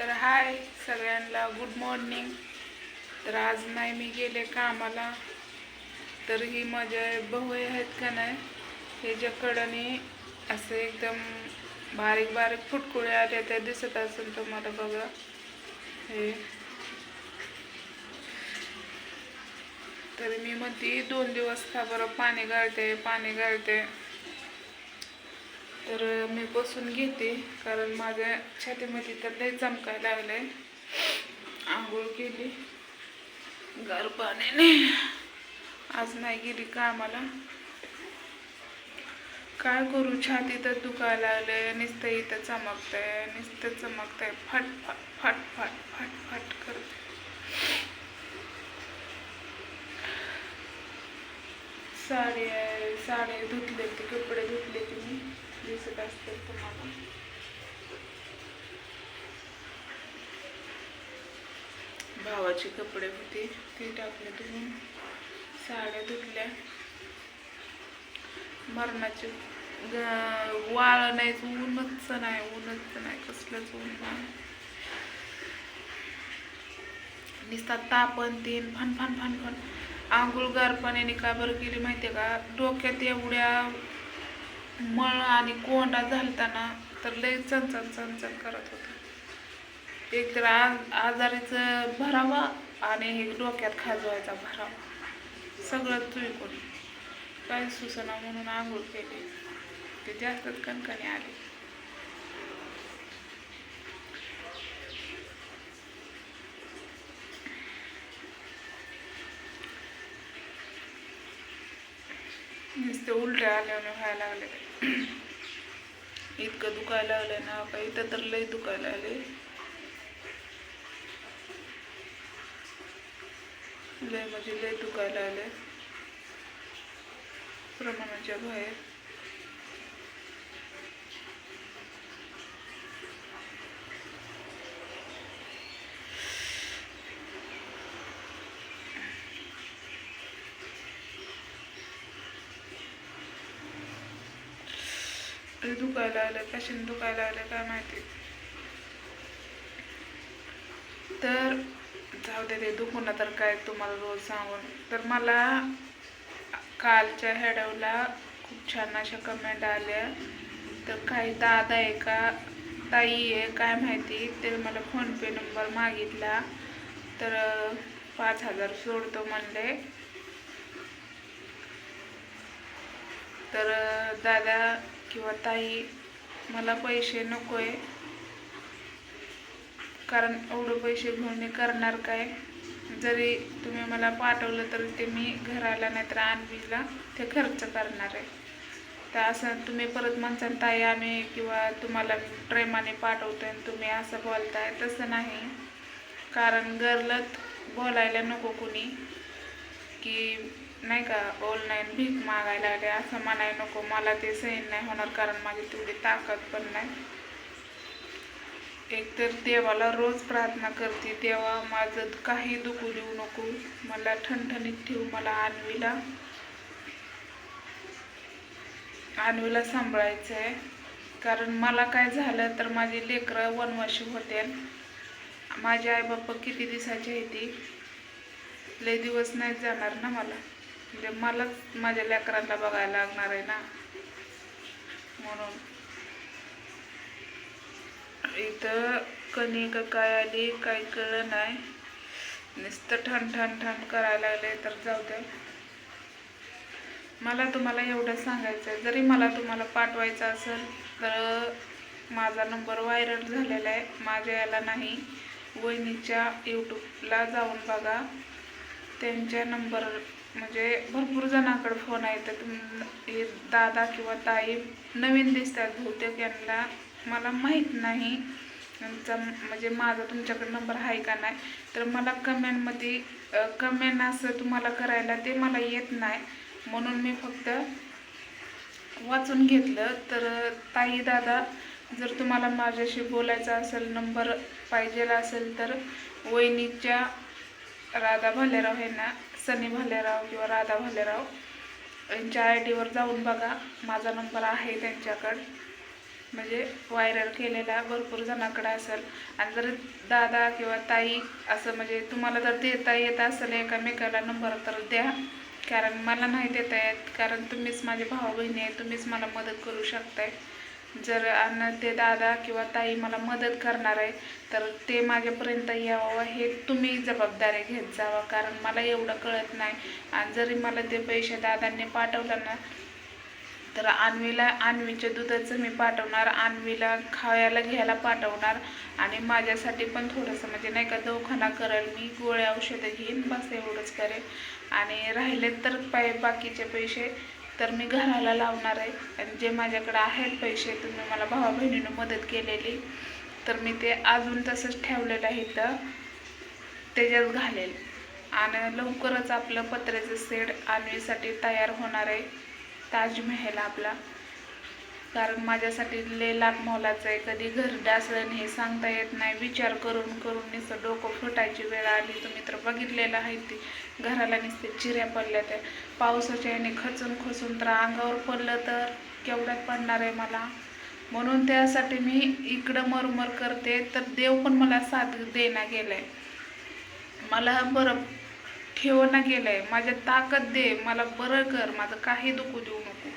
तर हाय सगळ्यांना good morning. तर आज नाही मी गेले कामाला. तर ही माझ्या भाऊ आहेत का नाही, ह्याच्याकडे असं एकदम बारीक बारीक फुटकुळे आले त्या दिसत असेल तुम्हाला बघा. हे तर मी म्हणते 2 दिवस का बरं पाणी गाळते. तर मी बसून घेते कारण माझ्या छातीमध्ये तर लय चमकायला लागलंय. आंघोळ केली गार पाण्याने, आज नाही गेली कामाला. काय करू, छाती तर दुखायला लागले, नुसतं इथं चमकतंय फट फट फट फट फट फट करते. साड्या धुतले, ते कपडे धुतले, ते मी दिसत असते तुम्हाला. भावाचे कपडे होते ते टाकले धुवून, साड्या धुतल्या. मरणाचे वाळ नाही, ऊनच नाही, कसलंच ऊन नाही. नुसता तापन तीन फन फन फन फन. आंघोळ गार पाण्याने का बरं केली माहितीये का, डोक्यात एवढ्या मळ आणि कोंडा झालताना तर लय चणचण करत होत. एक तर आजारीचं भरावा आणि हे डोक्यात खाजवायचा भरावा, सगळं चुईकून काय सुसना म्हणून आंघोळ केली. ते जास्तच कणकणी आली. नुसते उलट्या आल्याने व्हायला लागले. इतकं दुखायला लागलं ना का, इथं तर लय दुखायला लागले, लय म्हणजे लय दुखायला लागले प्रमाणाच्या बाहेर. दुखायला लागलं, कशाने दुखायला लागलं काय माहिती. तर जाऊ दे, ते दुखणं तर काय तुम्हाला रोज सांगून. तर मला कालच्या हेडवला खूप छान अशा कमेंट आल्या. तर काही दादा आहे का ताई आहे काय माहिती, ते मला फोनपे नंबर मागितला. तर 5,000 सोडतो म्हणले. तर दादा किंवा ताई, मला पैसे नकोय, कारण एवढं पैसे घेऊन मी करणार काय. जरी तुम्ही मला पाठवलं तर ते मी घराला नाहीतर आणवीला ते खर्च करणार आहे. तर असं तुम्ही परत म्हणसान ताई आम्ही किंवा तुम्हाला प्रेमाने पाठवतोय आणि तुम्ही असं बोलताय, तसं नाही. कारण गरलत बोलायला नको कुणी की नाही का, बोल नाही भीक मागायला लागले असं म्हणायला नको. मला ते सहन नाही होणार, कारण माझी तेवढी ताकद पण नाही. एकतर देवाला रोज प्रार्थना करते, देवा माझं काही दुखू देऊ नको, मला ठणठणीत ठेवू, मला आणवीला सांभाळायचं आहे. कारण मला काय झालं तर माझी लेकरं वनवाशी होते. माझे आई बाप्पा किती दिवसाची आहे, ती लय दिवस नाही जाणार ना मला, म्हणजे मलाच माझ्या लेकरांना बघायला लागणार आहे ना. म्हणून इथं कणी का काय आली काही कळलं नाही, नुसतं ठण करायला लागले. तर जाऊ दे, मला तुम्हाला एवढं सांगायचं, जरी मला तुम्हाला पाठवायचं असेल तर माझा नंबर व्हायरल झालेला आहे, माझ्या याला नाही. वहिनीच्या यूट्यूबला जाऊन बघा, त्यांच्या नंबर म्हणजे भरपूर जणांकडे फोन आहे. तर हे दादा किंवा ताई नवीन दिसतात बहुतेक, यांना मला माहीत नाही त्यांचा म्हणजे माझा तुमच्याकडे नंबर आहे का नाही. तर मला कमेंट असं तुम्हाला करायला ते मला येत नाही, म्हणून मी फक्त वाचून घेतलं. तर ताई दादा, जर तुम्हाला माझ्याशी बोलायचं असेल, नंबर पाहिजे असेल, तर वहिनीच्या राधा भालेराव हे ना, सनी भालेराव किंवा राधा भालेराव यांच्या ID वर जाऊन बघा, माझा नंबर आहे त्यांच्याकडं. म्हणजे व्हायरल केलेला भरपूर जणांकडे असेल. आणि जर दादा किंवा ताई असं म्हणजे तुम्हाला जर देता येत असेल एकामेकाला नंबर तर द्या, कारण मला नाही देता येत, कारण तुम्हीच माझे भाऊ बहिणी आहे, तुम्हीच मला मदत करू शकताय. जर आणि ते दादा किंवा ताई मला मदत करणार आहे तर ते माझ्यापर्यंत यावं हे तुम्ही जबाबदारी घेत जावा, कारण मला एवढं कळत नाही. आणि जरी मला ते पैसे दादांनी पाठवलं ना तर अन्वीच्या दुधाचं मी पाठवणार, अन्वीला खायला घ्यायला पाठवणार, आणि माझ्यासाठी पण थोडंसं म्हणजे नाही का दवाखाना करेल मी, गोळ्या औषधं घेईन, बस एवढंच करेल. आणि राहिले तर बाकीचे पैसे तर मी घराला लावणार आहे. आणि जे माझ्याकडे आहेत पैसे तुम्ही मला भावा बहिणीनं मदत केलेली तर मी ते अजून तसंच ठेवलेलं आहे तर त्याच्यात घालेल. आणि लवकरच आपलं पत्र्याचं शेड अन्वीसाठी तयार होणार आहे, ताजमहल आपला, कारण माझ्यासाठी लय लाख मोलाचं आहे. कधी घर डासळण हे सांगता येत नाही, विचार करून करून नुसतं डोकं फुटायची वेळ आली. तुम्ही तर बघितलेलं आहे, ती घराला नुसते चिऱ्या पडल्या त्या पावसाच्या याने खचून खचून, तर अंगावर पडलं तर केवढ्यात पडणार आहे मला. म्हणून त्यासाठी मी इकडं मरमर करते, तर देव पण मला साथ देना गेलाय, मला बरं ठेवणं गेलंय, माझ्या ताकद दे, मला बरं कर, माझं काही दुखू देऊ नको.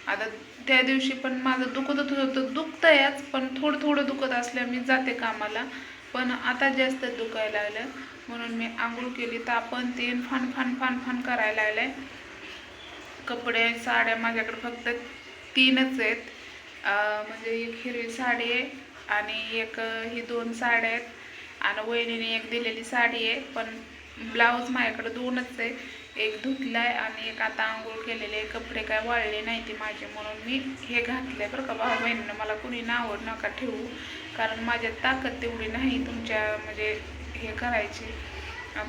आता त्या दिवशी पण माझं दुखत होतं, दुखतंयच पण थोडं थोडं दुखत असल्या मी जाते कामाला, पण आता जास्त दुखायला लागलं. म्हणून मी आंघोळ केली, तापण तीन फान फान फान फान करायला लागले. कपडे साड्या माझ्याकडे फक्त 3च आहेत, म्हणजे एक हिरवी साडी आहे आणि एक ही 2 साड्या आहेत, आणि वहिनीने एक दिलेली साडी आहे. पण ब्लाऊज माझ्याकडे 2च आहे, एक धुतलाय आणि एक आता आंघोळ केलेले आहे. कपडे काय वाळले नाही ते माझे, म्हणून मी हे घातले बरं का. भाऊ बहिणीनं मला कुणी नाव नका ठेवू, कारण माझ्यात ताकद तेवढी नाही तुमच्या म्हणजे हे करायची.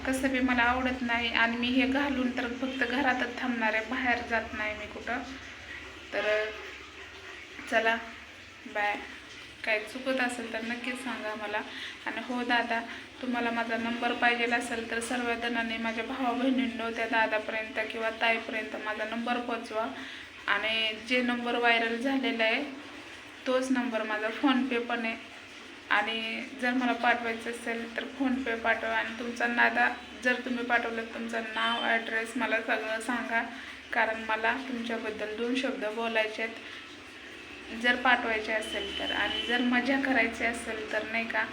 कसं बी मला आवडत नाही, आणि मी हे घालून तर फक्त घरातच थांबणार आहे, बाहेर जात नाही मी कुठं. तर चला बाय. काय चुकत असेल तर नक्कीच सांगा मला. आणि हो दादा, तुम्हाला माझा नंबर पाहिजे असेल तर सर्व जणांनी माझ्या भावा बहिणींनो त्या दादापर्यंत किंवा ताईपर्यंत माझा नंबर पोचवा. आणि जे नंबर व्हायरल झालेला आहे तोच नंबर माझा फोनपे पण आहे, आणि जर मला पाठवायचं असेल तर फोनपे पाठवा. आणि तुमचा दादा जर तुम्ही पाठवलं तुमचं नाव ॲड्रेस मला सगळं सांगा, कारण मला तुमच्याबद्दल 2 शब्द बोलायचे आहेत जर पाठवायचे असेल तर. आणि जर मजा करायची असेल तर नाही का,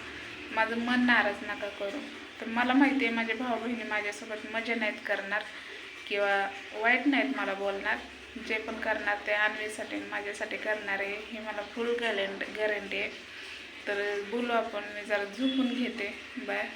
माझं मन नाराज नका करू. तर मला माहिती आहे माझे भाऊ बहिणी माझ्यासोबत मजा नाहीत करणार किंवा वाईट नाहीत मला बोलणार, जे पण करणार ते अन्वीसाठी माझ्यासाठी करणार आहे, हे मला फुल गॅरंटी आहे. तर बोलू आपण, मी जरा झोपून घेते. बाय.